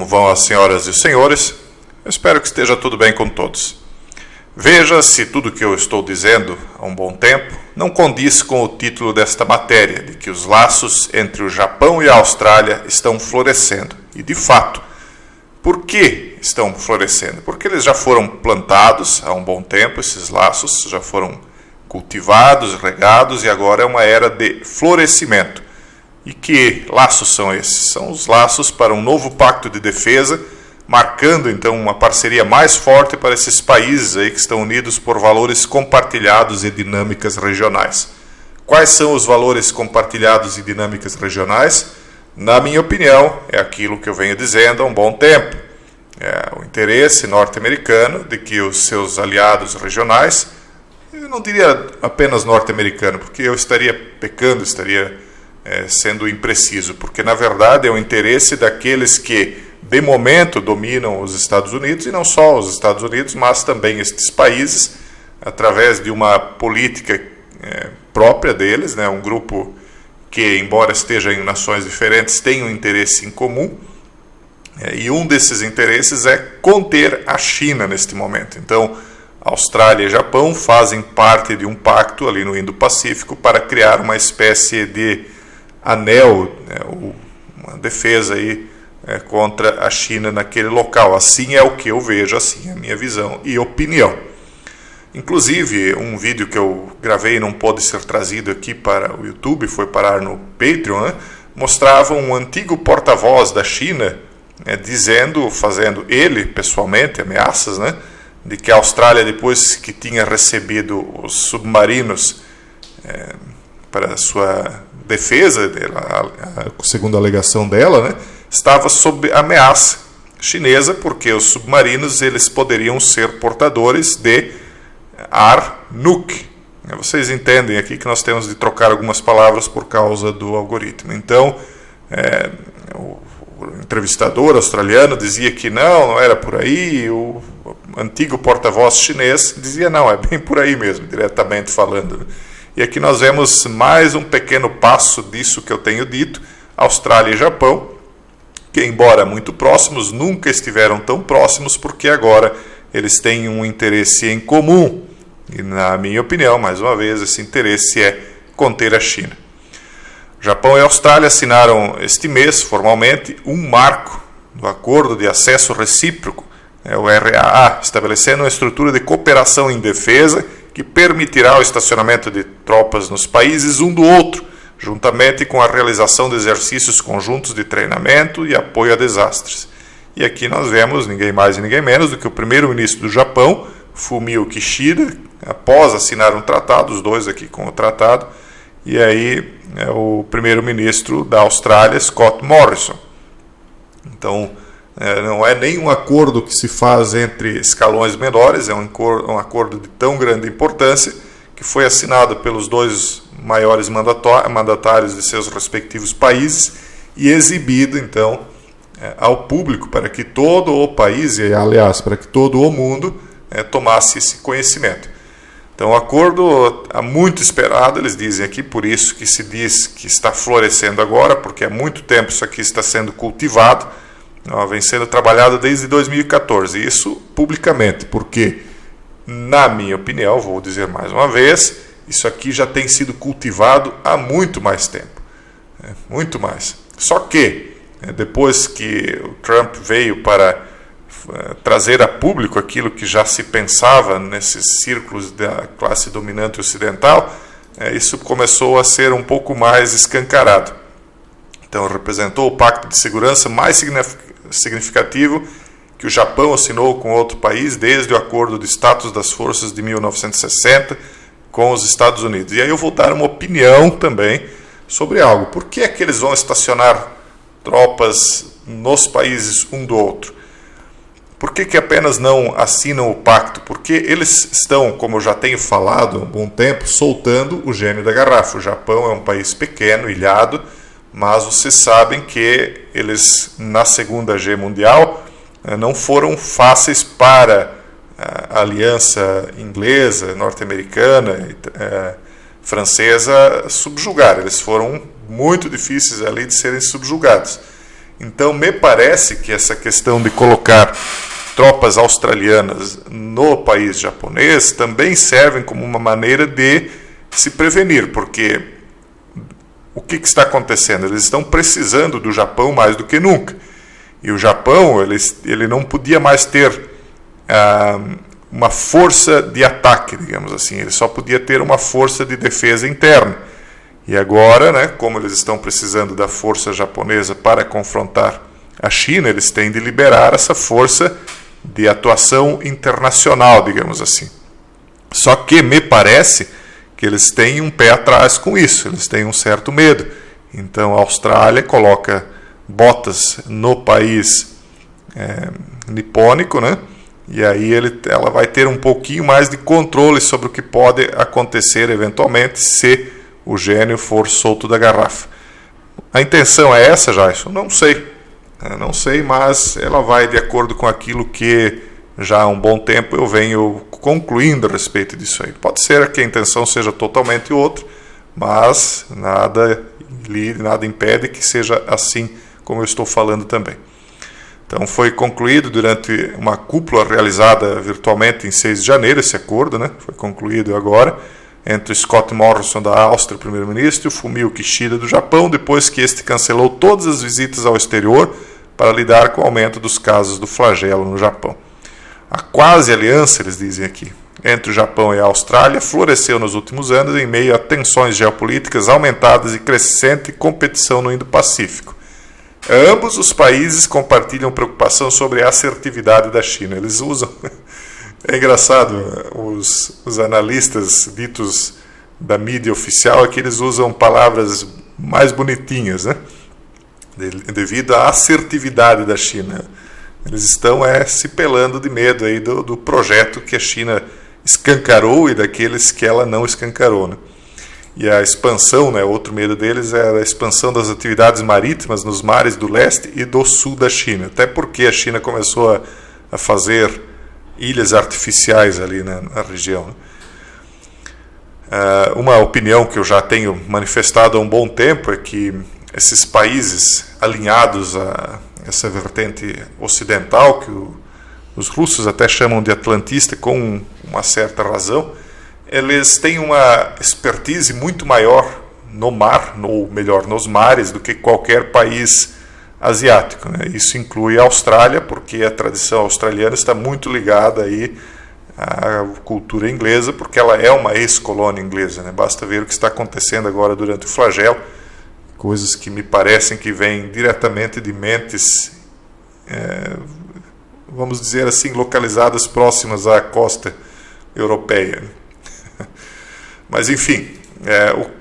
Como vão as senhoras e os senhores? Eu espero que esteja tudo bem com todos. Veja se tudo o que eu estou dizendo há um bom tempo não condiz com o título desta matéria, de que os laços entre o Japão e a Austrália estão florescendo. E, de fato, por que estão florescendo? Porque eles já foram plantados há um bom tempo, esses laços já foram cultivados, regados, e agora é uma era de florescimento. E que laços são esses? São os laços para um novo pacto de defesa, marcando então uma parceria mais forte para esses países aí que estão unidos por valores compartilhados e dinâmicas regionais. Quais são os valores compartilhados e dinâmicas regionais? Na minha opinião, é aquilo que eu venho dizendo há um bom tempo. É o interesse norte-americano de que os seus aliados regionais, eu não diria apenas norte-americano, porque eu estaria pecando, sendo impreciso, porque na verdade é o interesse daqueles que de momento dominam os Estados Unidos, e não só os Estados Unidos, mas também estes países, através de uma política própria deles, um grupo que, embora esteja em nações diferentes, tem um interesse em comum, e um desses interesses é conter a China neste momento. Então, Austrália e Japão fazem parte de um pacto ali no Indo-Pacífico para criar uma espécie de anel, uma defesa aí, contra a China naquele local. Assim é o que eu vejo, assim é a minha visão e opinião. Inclusive, um vídeo que eu gravei não pôde ser trazido aqui para o YouTube, foi parar no Patreon, mostrava um antigo porta-voz da China fazendo ele pessoalmente ameaças, de que a Austrália, depois que tinha recebido os submarinos para sua defesa, segundo a alegação dela, estava sob ameaça chinesa, porque os submarinos eles poderiam ser portadores de ar nuke. Vocês entendem aqui que nós temos de trocar algumas palavras por causa do algoritmo. Então, o entrevistador australiano dizia que não era por aí, o antigo porta-voz chinês dizia não, é bem por aí mesmo, diretamente falando. E aqui nós vemos mais um pequeno passo disso que eu tenho dito. Austrália e Japão, que embora muito próximos, nunca estiveram tão próximos, porque agora eles têm um interesse em comum. E na minha opinião, mais uma vez, esse interesse é conter a China. Japão e Austrália assinaram este mês, formalmente, um marco do Acordo de Acesso Recíproco, o RAA, estabelecendo uma estrutura de cooperação em defesa que permitirá o estacionamento de tropas nos países um do outro, juntamente com a realização de exercícios conjuntos de treinamento e apoio a desastres. E aqui nós vemos ninguém mais e ninguém menos do que o primeiro-ministro do Japão, Fumio Kishida, após assinar um tratado, os dois aqui com o tratado, e aí o primeiro-ministro da Austrália, Scott Morrison. Então, não é nenhum acordo que se faz entre escalões menores, é um acordo de tão grande importância que foi assinado pelos dois maiores mandatários de seus respectivos países e exibido, então, ao público, para que todo o país, e aliás, para que todo o mundo tomasse esse conhecimento. Então, o acordo há muito esperado, eles dizem aqui, por isso que se diz que está florescendo agora, porque há muito tempo isso aqui está sendo cultivado, vem sendo trabalhado desde 2014, isso publicamente, porque, na minha opinião, vou dizer mais uma vez, isso aqui já tem sido cultivado há muito mais tempo, muito mais. Só que, depois que o Trump veio para trazer a público aquilo que já se pensava nesses círculos da classe dominante ocidental, isso começou a ser um pouco mais escancarado. Então, representou o pacto de segurança mais significativo que o Japão assinou com outro país desde o Acordo de Status das Forças de 1960 com os Estados Unidos. E aí eu vou dar uma opinião também sobre algo. Por que é que eles vão estacionar tropas nos países um do outro? Por que apenas não assinam o pacto? Porque eles estão, como eu já tenho falado há um bom tempo, soltando o gênio da garrafa. O Japão é um país pequeno, ilhado, mas vocês sabem que eles, na Segunda Guerra Mundial, não foram fáceis para a aliança inglesa, norte-americana, francesa subjugar. Eles foram muito difíceis ali de serem subjugados. Então, me parece que essa questão de colocar tropas australianas no país japonês também servem como uma maneira de se prevenir, porque o que está acontecendo? Eles estão precisando do Japão mais do que nunca. E o Japão ele não podia mais ter uma força de ataque, digamos assim. Ele só podia ter uma força de defesa interna. E agora, né, como eles estão precisando da força japonesa para confrontar a China, eles têm de liberar essa força de atuação internacional, digamos assim. Só que me parece que eles têm um pé atrás com isso, eles têm um certo medo. Então a Austrália coloca botas no país nipônico, né? E aí ela vai ter um pouquinho mais de controle sobre o que pode acontecer eventualmente se o gênio for solto da garrafa. A intenção é essa, Jason? Não sei. Não sei, mas ela vai de acordo com aquilo que já há um bom tempo eu venho concluindo a respeito disso aí. Pode ser que a intenção seja totalmente outra, mas nada impede que seja assim como eu estou falando também. Então foi concluído durante uma cúpula realizada virtualmente em 6 de janeiro, esse acordo, né? Foi concluído agora, entre Scott Morrison da Áustria, primeiro-ministro, e o Fumio Kishida do Japão, depois que este cancelou todas as visitas ao exterior para lidar com o aumento dos casos do flagelo no Japão. A quase aliança, eles dizem aqui, entre o Japão e a Austrália floresceu nos últimos anos em meio a tensões geopolíticas aumentadas e crescente competição no Indo-Pacífico. Ambos os países compartilham preocupação sobre a assertividade da China. Eles usam... É engraçado, os analistas ditos da mídia oficial é que eles usam palavras mais bonitinhas, né? Devido à assertividade da China. Eles estão se pelando de medo aí do projeto que a China escancarou e daqueles que ela não escancarou, né? E a expansão, né, outro medo deles é a expansão das atividades marítimas nos mares do leste e do sul da China. Até porque a China começou a fazer ilhas artificiais ali, né, na região. Uma opinião que eu já tenho manifestado há um bom tempo é que esses países alinhados a essa vertente ocidental, que os russos até chamam de atlantista com uma certa razão, eles têm uma expertise muito maior no mar, ou melhor, nos mares, do que qualquer país asiático, né? Isso inclui a Austrália, porque a tradição australiana está muito ligada aí à cultura inglesa, porque ela é uma ex-colônia inglesa, né? Basta ver o que está acontecendo agora durante o flagelo, coisas que me parecem que vêm diretamente de mentes, vamos dizer assim, localizadas próximas à costa europeia. Mas enfim,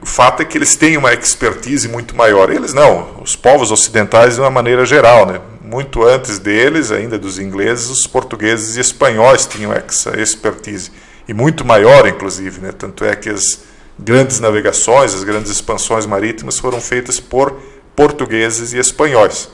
o fato é que eles têm uma expertise muito maior. Eles não, os povos ocidentais de uma maneira geral, né? Muito antes deles, ainda dos ingleses, os portugueses e espanhóis tinham essa expertise, e muito maior inclusive, né? Tanto é que as grandes navegações, as grandes expansões marítimas foram feitas por portugueses e espanhóis.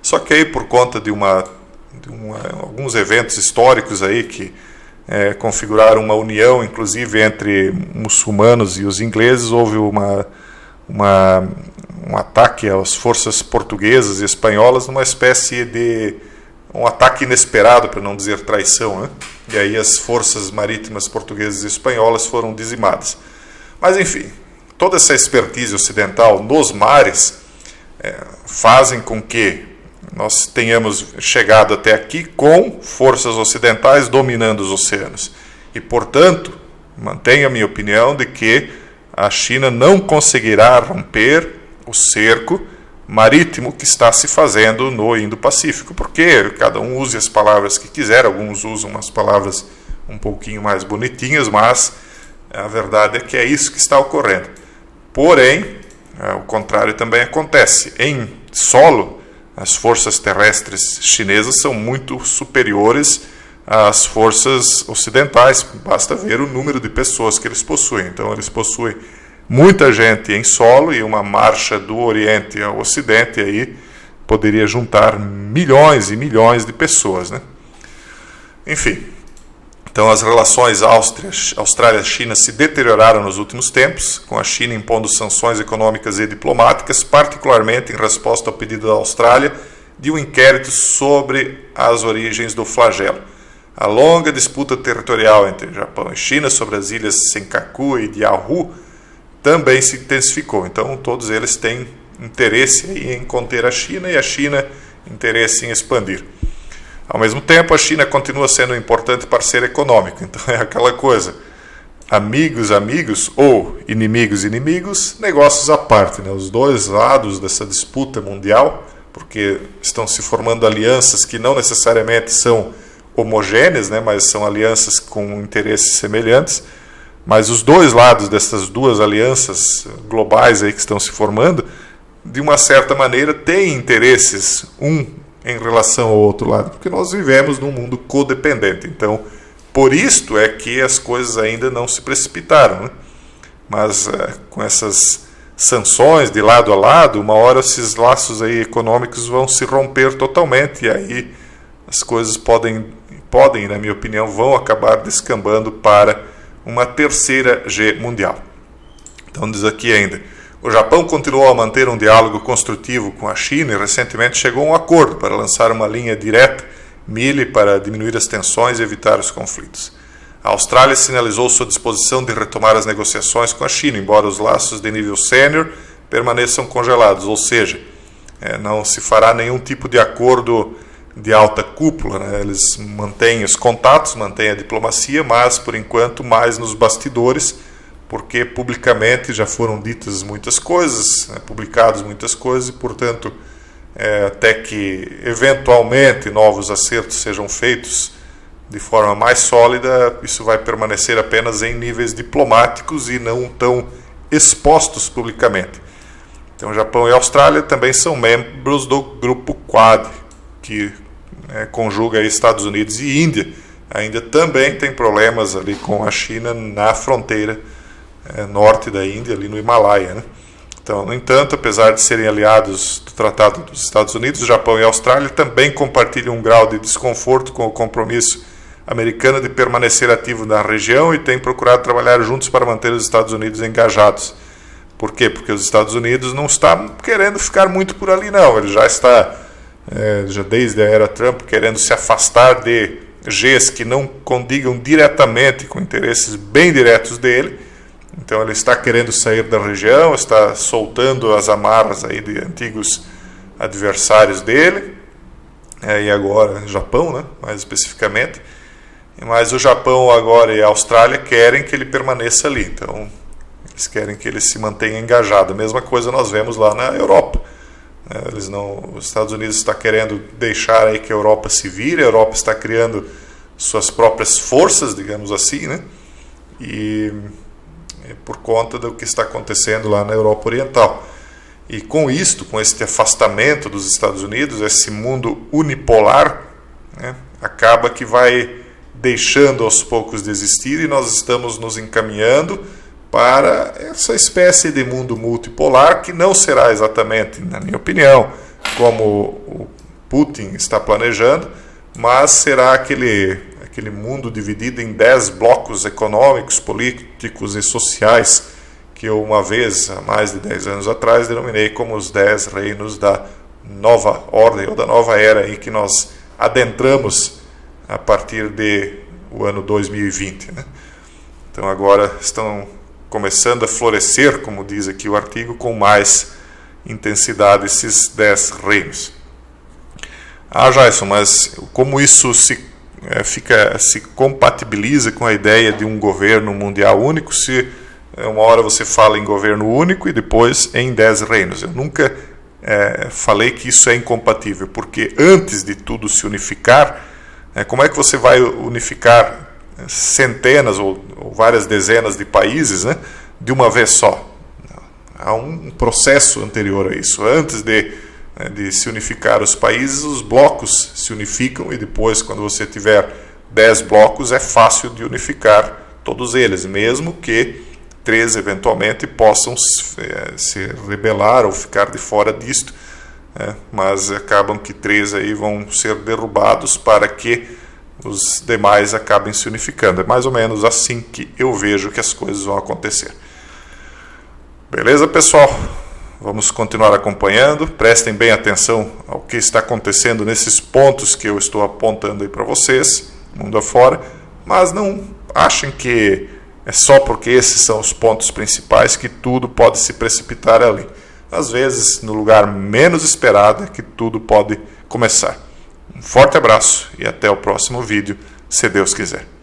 Só que aí, por conta de alguns eventos históricos aí que configuraram uma união, inclusive, entre muçulmanos e os ingleses, houve um ataque às forças portuguesas e espanholas, numa espécie de um ataque inesperado, para não dizer traição, né? E aí as forças marítimas portuguesas e espanholas foram dizimadas. Mas, enfim, toda essa expertise ocidental nos mares fazem com que nós tenhamos chegado até aqui com forças ocidentais dominando os oceanos. E, portanto, mantenho a minha opinião de que a China não conseguirá romper o cerco marítimo que está se fazendo no Indo-Pacífico, porque cada um use as palavras que quiser, alguns usam umas palavras um pouquinho mais bonitinhas, mas a verdade é que é isso que está ocorrendo. Porém, o contrário também acontece. Em solo, as forças terrestres chinesas são muito superiores às forças ocidentais. Basta ver o número de pessoas que eles possuem. Então, eles possuem muita gente em solo, e uma marcha do Oriente ao Ocidente aí poderia juntar milhões e milhões de pessoas, né? Enfim, Então, as relações Austrália-China se deterioraram nos últimos tempos, com a China impondo sanções econômicas e diplomáticas, particularmente em resposta ao pedido da Austrália de um inquérito sobre as origens do flagelo. A longa disputa territorial entre Japão e China sobre as ilhas Senkaku e Diaoyu também se intensificou. Então, todos eles têm interesse em conter a China e a China interesse em expandir. Ao mesmo tempo, a China continua sendo um importante parceiro econômico. Então é aquela coisa, amigos, amigos ou inimigos, inimigos, negócios à parte, né? Os dois lados dessa disputa mundial, porque estão se formando alianças que não necessariamente são homogêneas, né? Mas são alianças com interesses semelhantes. Mas os dois lados dessas duas alianças globais aí que estão se formando, de uma certa maneira, têm interesses em relação ao outro lado, porque nós vivemos num mundo codependente. Então, por isto é que as coisas ainda não se precipitaram, né? Mas com essas sanções de lado a lado, uma hora esses laços aí econômicos vão se romper totalmente, e aí as coisas podem, na minha opinião, vão acabar descambando para uma terceira G mundial. Então diz aqui ainda: o Japão continuou a manter um diálogo construtivo com a China e recentemente chegou a um acordo para lançar uma linha direta Mille para diminuir as tensões e evitar os conflitos. A Austrália sinalizou sua disposição de retomar as negociações com a China, embora os laços de nível sênior permaneçam congelados, ou seja, não se fará nenhum tipo de acordo de alta cúpula, né? Eles mantêm os contatos, mantêm a diplomacia, mas por enquanto mais nos bastidores, porque publicamente já foram ditas muitas coisas, né, publicadas muitas coisas, e portanto, até que eventualmente novos acertos sejam feitos de forma mais sólida, isso vai permanecer apenas em níveis diplomáticos e não tão expostos publicamente. Então, Japão e Austrália também são membros do Grupo Quad, que conjuga aí Estados Unidos e Índia. Ainda também tem problemas ali com a China na fronteira norte da Índia, ali no Himalaia, né? Então, no entanto, apesar de serem aliados do Tratado dos Estados Unidos, Japão e Austrália também compartilham um grau de desconforto com o compromisso americano de permanecer ativo na região e têm procurado trabalhar juntos para manter os Estados Unidos engajados. Por quê? Porque os Estados Unidos não estão querendo ficar muito por ali, não. Ele já está, já desde a era Trump, querendo se afastar de Gs que não condigam diretamente com interesses bem diretos dele. Então ele está querendo sair da região, está soltando as amarras aí de antigos adversários dele, e agora Japão, né, mais especificamente. Mas o Japão agora e a Austrália querem que ele permaneça ali, então eles querem que ele se mantenha engajado. A mesma coisa nós vemos lá na Europa. Os Estados Unidos está querendo deixar aí que a Europa se vire, a Europa está criando suas próprias forças, digamos assim, né? E por conta do que está acontecendo lá na Europa Oriental. E com isto, com este afastamento dos Estados Unidos, esse mundo unipolar, né, acaba que vai deixando aos poucos de existir, e nós estamos nos encaminhando para essa espécie de mundo multipolar, que não será exatamente, na minha opinião, como o Putin está planejando, mas será aquele mundo dividido em 10 blocos econômicos, políticos e sociais, que eu uma vez, há mais de 10 anos atrás, denominei como os 10 reinos da nova ordem, ou da nova era em que nós adentramos a partir do ano 2020. Né? Então agora estão começando a florescer, como diz aqui o artigo, com mais intensidade esses 10 reinos. Jason, mas como isso se compatibiliza com a ideia de um governo mundial único, se uma hora você fala em governo único e depois em 10 reinos? Eu nunca falei que isso é incompatível, porque antes de tudo se unificar, como é que você vai unificar centenas ou várias dezenas de países, né, de uma vez só? Há um processo anterior a isso. Antes de se unificar os países, os blocos se unificam, e depois, quando você tiver 10 blocos, é fácil de unificar todos eles, mesmo que 3 eventualmente possam se rebelar ou ficar de fora disto, mas acabam que 3 aí vão ser derrubados para que os demais acabem se unificando. É mais ou menos assim que eu vejo que as coisas vão acontecer. Beleza, pessoal? Vamos continuar acompanhando. Prestem bem atenção ao que está acontecendo nesses pontos que eu estou apontando aí para vocês, mundo afora, mas não achem que é só porque esses são os pontos principais que tudo pode se precipitar ali. Às vezes, no lugar menos esperado é que tudo pode começar. Um forte abraço e até o próximo vídeo, se Deus quiser.